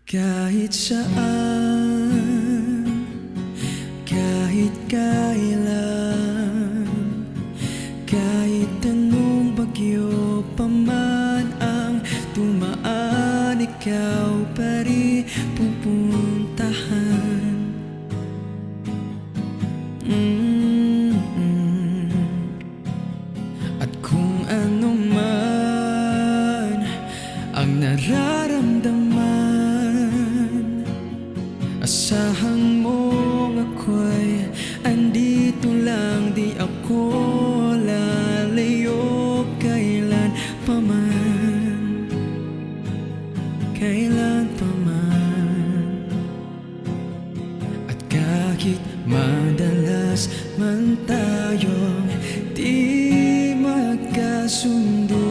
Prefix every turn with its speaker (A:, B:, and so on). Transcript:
A: Kahit saan, kahit kailan, kahit anong bagyo pa man ang dumaan, ikaw pa rin pupuntahan. At kung ano man ang nararamdaman, asahan mong ako'y andito lang, di ako lalayo kailan pa man, kailan pa man. At kahit madalas man tayong di magkasundo,